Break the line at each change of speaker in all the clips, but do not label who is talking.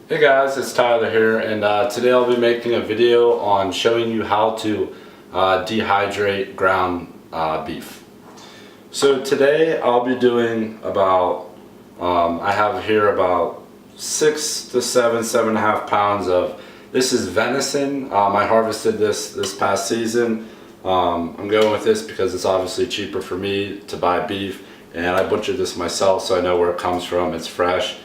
Hey guys, it's Tyler here, and today I'll be making a video on showing you how to dehydrate ground beef. So today I'll be doing about, I have here about 6 to 7.5 pounds of, this is venison. I harvested this past season. I'm going with this because it's obviously cheaper for me to buy beef, and I butchered this myself so I know where it comes from. It's fresh.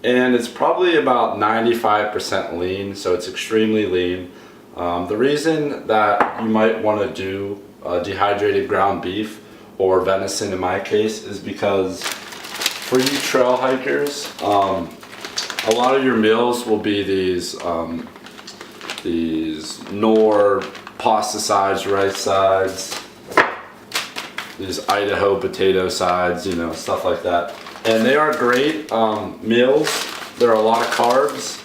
And it's probably about 95% lean, so it's extremely lean. The reason that you might want to do dehydrated ground beef or venison in my case is because for you trail hikers, a lot of your meals will be these Knorr pasta sides, rice sides, these Idaho potato sides, you know, stuff like that. And they are great meals. There are a lot of carbs,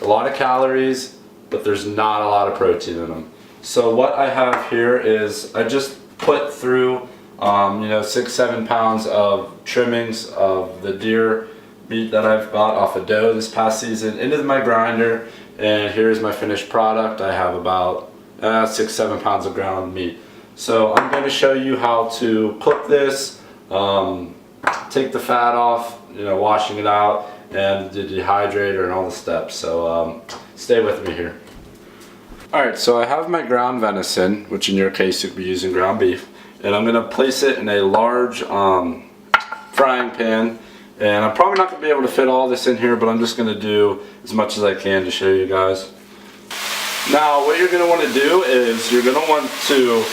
a lot of calories, but there's not a lot of protein in them. So what I have here is I just put through 6-7 pounds of trimmings of the deer meat that I've got off a doe this past season into my grinder, and here's my finished product. I have about 6-7 pounds of ground meat. So I'm going to show you how to cook this. Take the fat off, washing it out, and the dehydrator and all the steps. So stay with me here. Alright, so I have my ground venison, which in your case you'd be using ground beef, and I'm going to place it in a large frying pan. And I'm probably not going to be able to fit all this in here, but I'm just going to do as much as I can to show you guys. Now what you're going to want to do is you're going to want to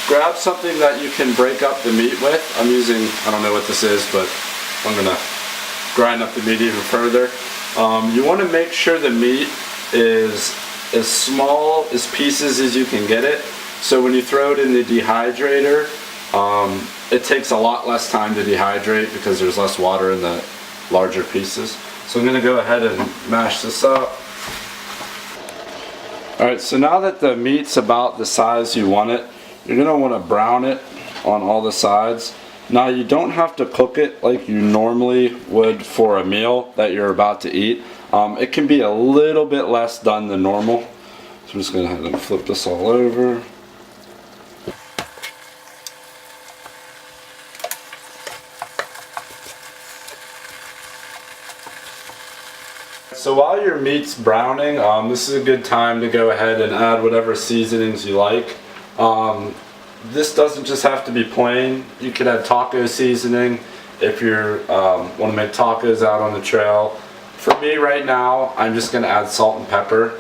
grab something that you can break up the meat with. I'm using, I don't know what this is, but I'm going to grind up the meat even further. You want to make sure the meat is as small as pieces as you can get it. So when you throw it in the dehydrator, it takes a lot less time to dehydrate because there's less water in the larger pieces. So I'm going to go ahead and mash this up. Alright, so now that the meat's about the size you want it, you're going to want to brown it on all the sides. Now you don't have to cook it like you normally would for a meal that you're about to eat. It can be a little bit less done than normal. So I'm just going to go ahead and flip this all over. So while your meat's browning, this is a good time to go ahead and add whatever seasonings you like. This doesn't just have to be plain. You could add taco seasoning if you want to make tacos out on the trail. For me right now, I'm just going to add salt and pepper.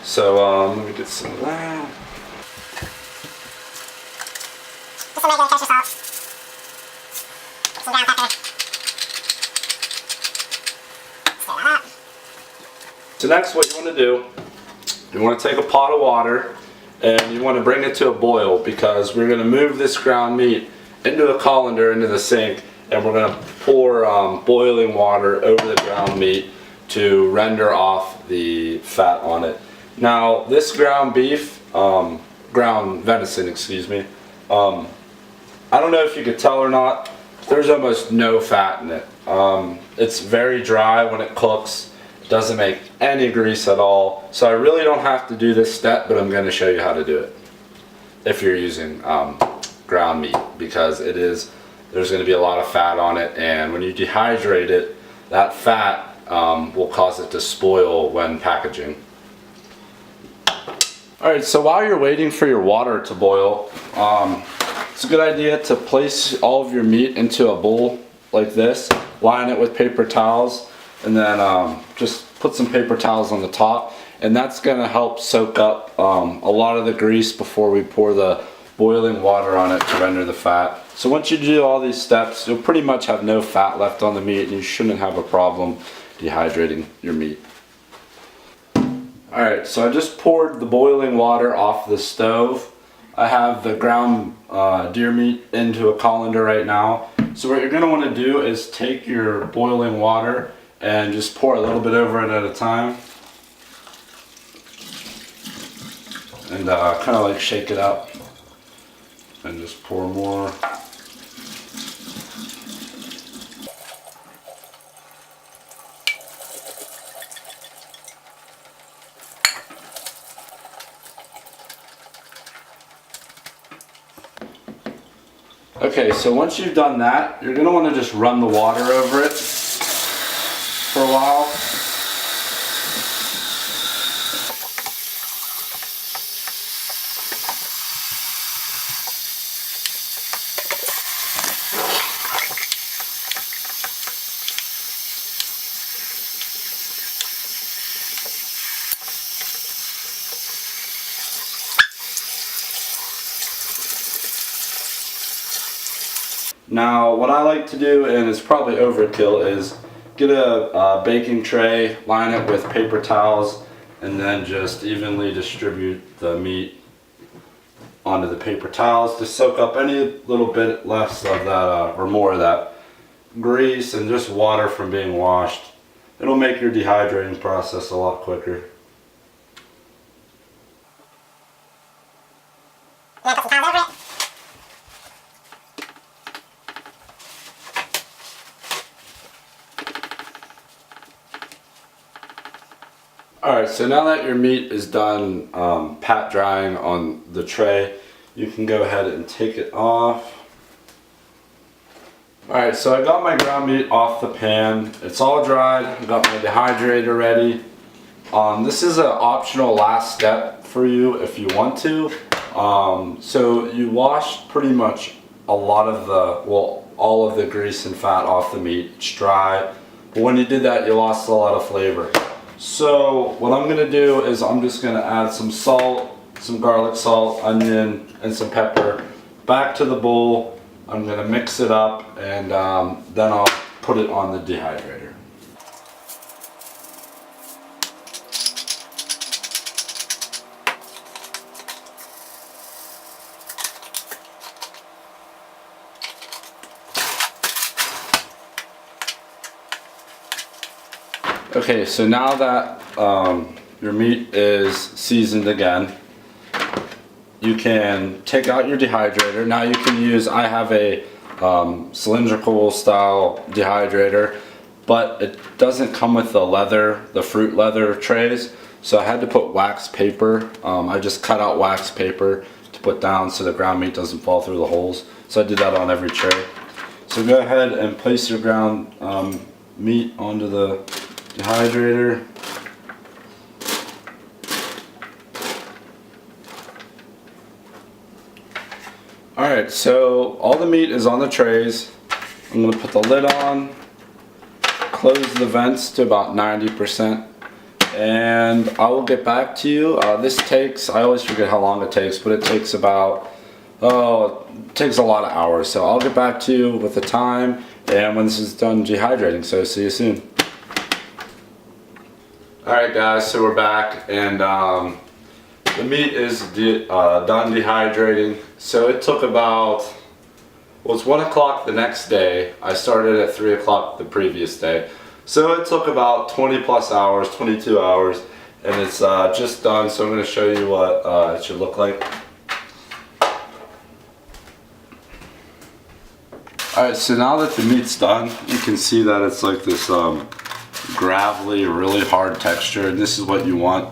So let me get some of that.
Just some regular kosher salt. Some ground pepper. Stir that up.
So next what you want to do, you want to take a pot of water and you want to bring it to a boil because we're going to move this ground meat into a colander into the sink, and we're going to pour boiling water over the ground meat to render off the fat on it. Now this ground beef, ground venison, excuse me, I don't know if you could tell or not, there's almost no fat in it. It's very dry when it cooks. Doesn't make any grease at all, so I really don't have to do this step, but I'm going to show you how to do it if you're using ground meat, because there's going to be a lot of fat on it, and when you dehydrate it, that fat will cause it to spoil when packaging. Alright, so while you're waiting for your water to boil, it's a good idea to place all of your meat into a bowl like this, line it with paper towels, and then just put some paper towels on the top, and that's going to help soak up a lot of the grease before we pour the boiling water on it to render the fat. So once you do all these steps, you'll pretty much have no fat left on the meat, and you shouldn't have a problem dehydrating your meat. Alright, so I just poured the boiling water off the stove. I have the ground deer meat into a colander right now. So what you're going to want to do is take your boiling water and just pour a little bit over it at a time, and kind of like shake it up and just pour more. Okay, so once you've done that, you're gonna want to just run the water over it for a while. Now, what I like to do, and it's probably overkill, is get a baking tray, line it with paper towels, and then just evenly distribute the meat onto the paper towels to soak up any little bit less of that, or more of that grease and just water from being washed. It'll make your dehydrating process a lot quicker.
And put some towels over it.
Alright, so now that your meat is done pat drying on the tray, you can go ahead and take it off. Alright, so I got my ground meat off the pan. It's all dried. I got my dehydrator ready. This is an optional last step for you if you want to. So you wash pretty much a lot of the, well, all of the grease and fat off the meat. It's dry. But when you did that, you lost a lot of flavor. So what I'm going to do is I'm just going to add some salt, some garlic salt, onion, and some pepper back to the bowl. I'm going to mix it up, and then I'll put it on the dehydrator. Okay, so now that your meat is seasoned again, you can take out your dehydrator. Now you can use, I have a cylindrical style dehydrator, but it doesn't come with the fruit leather trays, so I had to put wax paper. I just cut out wax paper to put down so the ground meat doesn't fall through the holes. So I did that on every tray. So go ahead and place your ground meat onto the dehydrator. Alright, so all the meat is on the trays. I'm going to put the lid on, close the vents to about 90%, and I will get back to you. This takes, I always forget how long it takes, but it takes about, it takes a lot of hours. So I'll get back to you with the time and when this is done dehydrating, so see you soon. Alright guys, so we're back, and the meat is done dehydrating. So it took about, well, it's 1 o'clock the next day. I started at 3 o'clock the previous day. So it took about 20 plus hours, 22 hours, and it's just done. So I'm going to show you what it should look like. Alright, so now that the meat's done, you can see that it's like this gravelly, really hard texture, and this is what you want.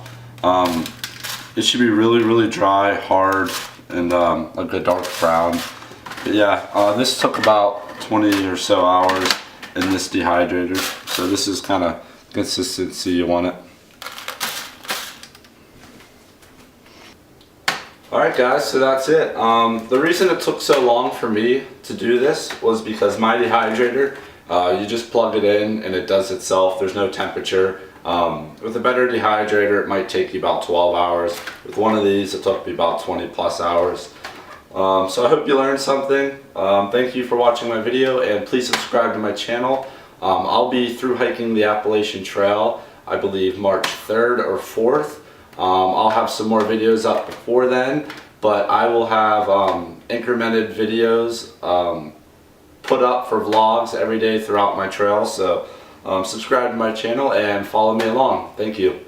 It should be really dry, hard, and like a dark brown. But yeah, this took about 20 or so hours in this dehydrator, so this is kind of consistency you want it. Alright guys, so that's it. The reason it took so long for me to do this was because my dehydrator, you just plug it in and it does itself. There's no temperature. With a better dehydrator, it might take you about 12 hours. With one of these, it took me about 20 plus hours. So I hope you learned something. Thank you for watching my video, and please subscribe to my channel. I'll be through hiking the Appalachian Trail, I believe March 3rd or 4th. I'll have some more videos up before then, but I will have incremented videos put up for vlogs every day throughout my trail. So subscribe to my channel and follow me along. Thank you.